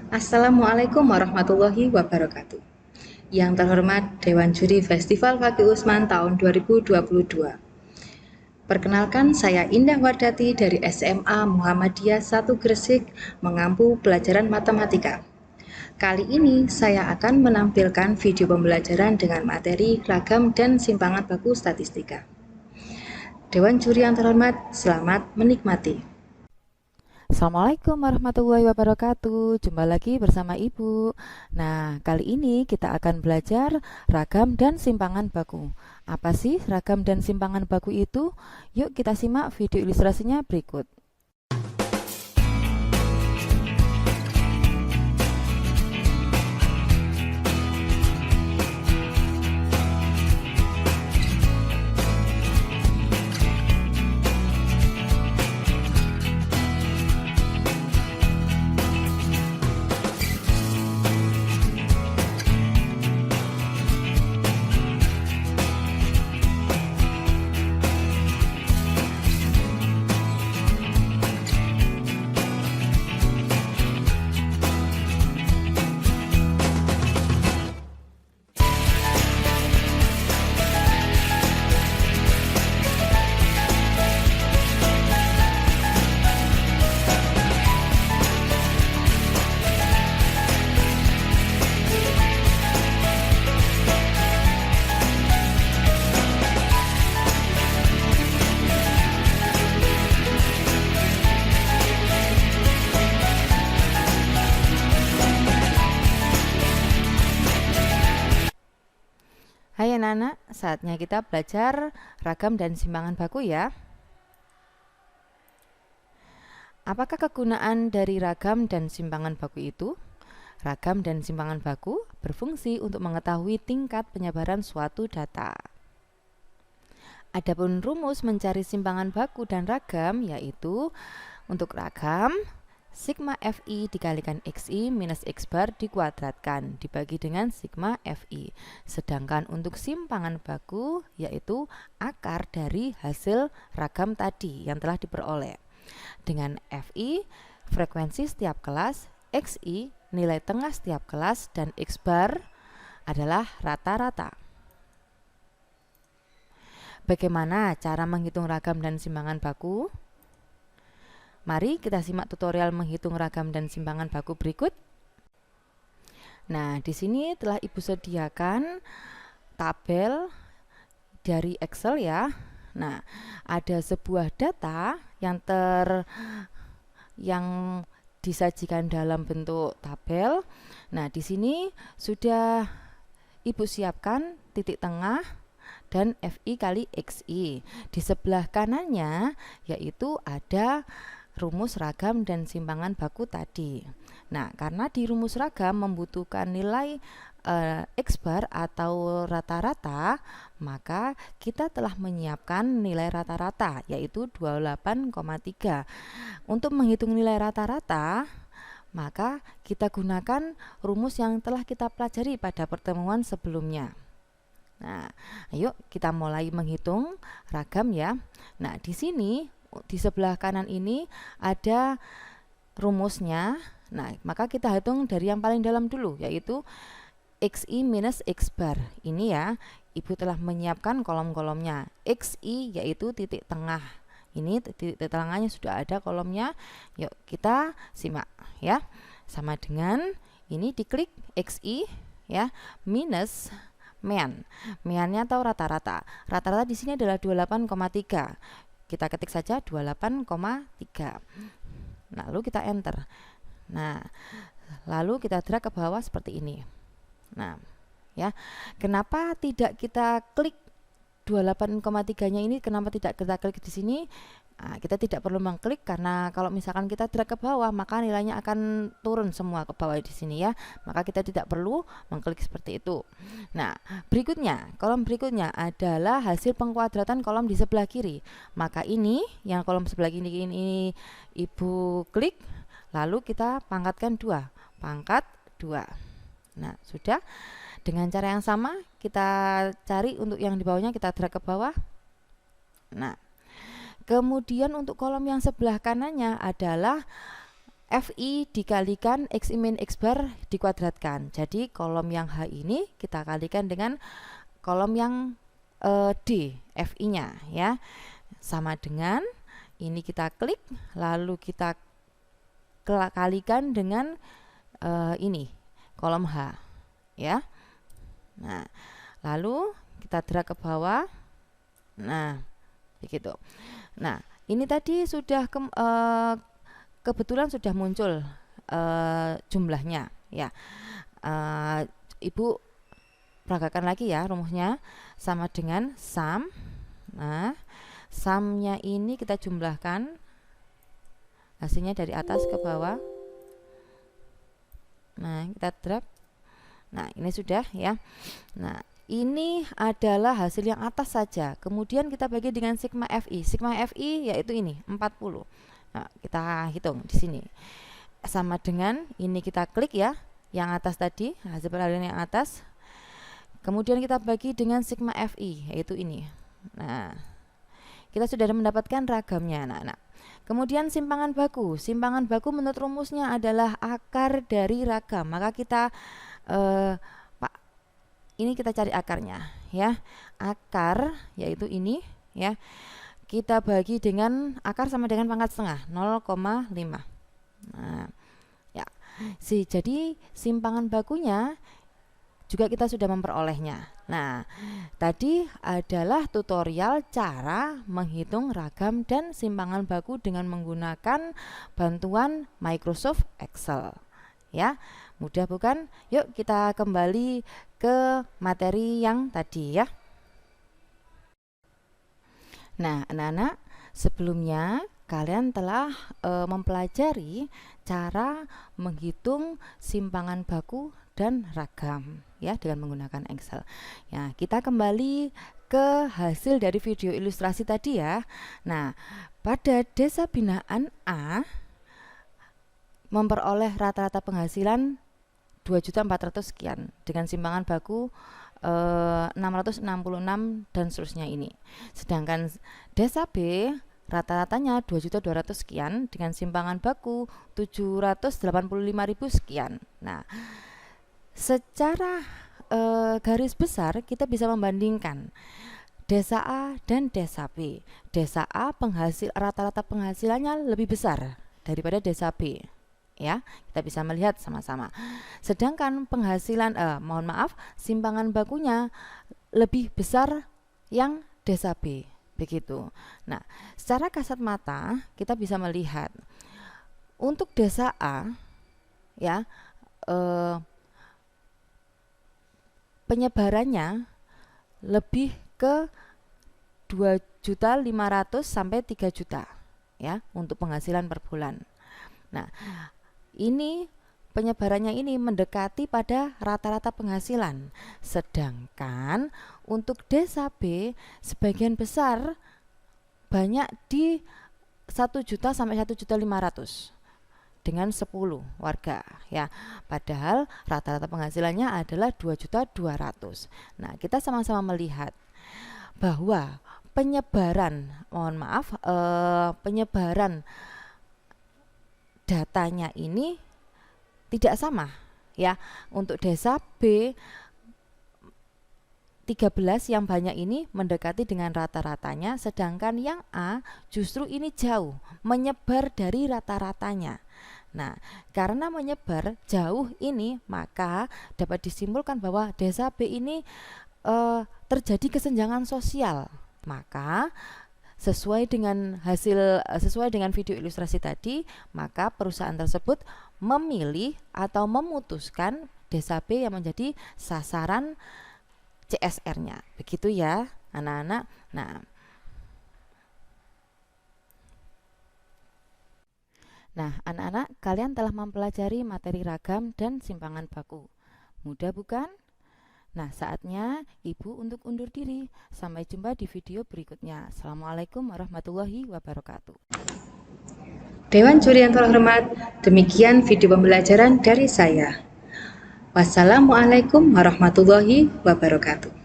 Assalamualaikum warahmatullahi wabarakatuh. Yang terhormat Dewan Juri Festival Fakih Usman tahun 2022. Perkenalkan, saya Indah Wardati dari SMA Muhammadiyah 1 Gresik, mengampu pelajaran matematika. Kali ini saya akan menampilkan video pembelajaran dengan materi ragam dan simpangan baku statistika. Dewan Juri yang terhormat, selamat menikmati. Assalamualaikum warahmatullahi wabarakatuh. Jumpa lagi bersama Ibu. Nah, kali ini kita akan belajar ragam dan simpangan baku. Apa sih ragam dan simpangan baku itu? Yuk kita simak video ilustrasinya berikut. Hai anak-anak, saatnya kita belajar ragam dan simpangan baku ya. Apakah kegunaan dari ragam dan simpangan baku itu? Ragam dan simpangan baku berfungsi untuk mengetahui tingkat penyebaran suatu data. Adapun rumus mencari simpangan baku dan ragam yaitu untuk ragam sigma Fi dikalikan Xi minus X bar dikuadratkan dibagi dengan sigma Fi. Sedangkan untuk simpangan baku yaitu akar dari hasil ragam tadi yang telah diperoleh. Dengan Fi frekuensi setiap kelas, Xi nilai tengah setiap kelas, dan X bar adalah rata-rata. Bagaimana cara menghitung ragam dan simpangan baku? Mari kita simak tutorial menghitung ragam dan simpangan baku berikut. Nah, di sini telah Ibu sediakan tabel dari Excel ya. Nah, ada sebuah data yang disajikan dalam bentuk tabel. Nah, di sini sudah Ibu siapkan titik tengah dan Fi kali Xi. Di sebelah kanannya yaitu ada rumus ragam dan simpangan baku tadi. Nah, karena di rumus ragam membutuhkan nilai X bar atau rata-rata, maka kita telah menyiapkan nilai rata-rata yaitu 28,3. Untuk menghitung nilai rata-rata, maka kita gunakan rumus yang telah kita pelajari pada pertemuan sebelumnya. Nah, ayo kita mulai menghitung ragam ya. Nah, di sini di sebelah kanan ini ada rumusnya. Nah, maka kita hitung dari yang paling dalam dulu yaitu Xi minus X bar. Ini ya, Ibu telah menyiapkan kolom-kolomnya. Xi yaitu titik tengah. Ini titik tengahnya sudah ada kolomnya. Yuk kita simak ya. Sama dengan ini diklik Xi ya minus meannya atau rata-rata. Rata-rata di sini adalah 28,3. Kita ketik saja 28,3. Lalu kita enter. Nah, lalu kita drag ke bawah seperti ini. Nah, ya. Kenapa tidak kita klik 28,3-nya ini, kenapa tidak kita klik di sini? Nah, kita tidak perlu mengklik karena kalau misalkan kita drag ke bawah maka nilainya akan turun semua ke bawah di sini ya. Maka kita tidak perlu mengklik seperti itu. Nah, kolom berikutnya adalah hasil pengkuadratan kolom di sebelah kiri. Maka ini yang kolom sebelah kiri ini Ibu klik, lalu kita pangkatkan 2. Pangkat 2. Nah, sudah. Dengan cara yang sama kita cari untuk yang di bawahnya, kita drag ke bawah. Nah, kemudian untuk kolom yang sebelah kanannya adalah FI dikalikan XI min X bar dikuadratkan. Jadi kolom yang H ini kita kalikan dengan kolom yang D, FI-nya ya. Sama dengan ini kita klik, lalu kita kalikan dengan ini kolom H ya. Nah, lalu kita drag ke bawah. Nah, begitu. Nah, ini tadi sudah kebetulan sudah muncul jumlahnya ya. Ibu peragakan lagi ya rumusnya, sama dengan sum. Nah, sumnya ini kita jumlahkan, hasilnya dari atas ke bawah. Nah, kita drag. Nah, ini sudah ya. Nah, ini adalah hasil yang atas saja. Kemudian kita bagi dengan sigma FI. Sigma FI yaitu ini 40. Nah, kita hitung di sini. Sama dengan ini kita klik ya, yang atas tadi, hasil peralihan yang atas. Kemudian kita bagi dengan sigma FI yaitu ini. Nah, kita sudah mendapatkan ragamnya anak-anak. Kemudian simpangan baku. Simpangan baku menurut rumusnya adalah akar dari ragam. Maka kita ini kita cari akarnya ya. Akar yaitu ini ya. Kita bagi dengan akar sama dengan pangkat setengah 0,5. Nah, ya. Jadi simpangan bakunya juga kita sudah memperolehnya. Nah, tadi adalah tutorial cara menghitung ragam dan simpangan baku dengan menggunakan bantuan Microsoft Excel. Ya, mudah bukan? Yuk kita kembali ke materi yang tadi ya. Nah, anak-anak, sebelumnya kalian telah mempelajari cara menghitung simpangan baku dan ragam ya dengan menggunakan Excel. Ya, kita kembali ke hasil dari video ilustrasi tadi ya. Nah, pada desa binaan A memperoleh rata-rata penghasilan 2.400.000 sekian dengan simpangan baku 666 dan seterusnya ini. Sedangkan desa B rata-ratanya 2.200.000 sekian dengan simpangan baku 785.000 sekian. Nah, secara garis besar kita bisa membandingkan desa A dan desa B. Desa A rata-rata penghasilannya lebih besar daripada desa B. Ya, kita bisa melihat sama-sama. Sedangkan penghasilan simpangan bakunya lebih besar yang desa B, begitu. Nah, secara kasat mata kita bisa melihat untuk desa A ya penyebarannya lebih ke 2.500.000 sampai 3 juta ya untuk penghasilan per bulan. Nah, ini penyebarannya ini mendekati pada rata-rata penghasilan. Sedangkan untuk desa B sebagian besar banyak di 1 juta sampai 1.500.000 dengan 10 warga ya. Padahal rata-rata penghasilannya adalah 2.200.000. Nah, kita sama-sama melihat bahwa penyebaran datanya ini tidak sama ya. Untuk desa B 13 yang banyak ini mendekati dengan rata-ratanya, sedangkan yang A justru ini jauh menyebar dari rata-ratanya. Nah, karena menyebar jauh ini, maka dapat disimpulkan bahwa desa B ini terjadi kesenjangan sosial. Maka sesuai dengan video ilustrasi tadi, maka perusahaan tersebut memilih atau memutuskan desa B yang menjadi sasaran CSR-nya. Begitu ya, anak-anak. Nah, anak-anak, kalian telah mempelajari materi ragam dan simpangan baku. Mudah bukan? Nah, saatnya Ibu untuk undur diri. Sampai jumpa di video berikutnya. Assalamualaikum warahmatullahi wabarakatuh. Dewan Juri yang terhormat, demikian video pembelajaran dari saya. Wassalamualaikum warahmatullahi wabarakatuh.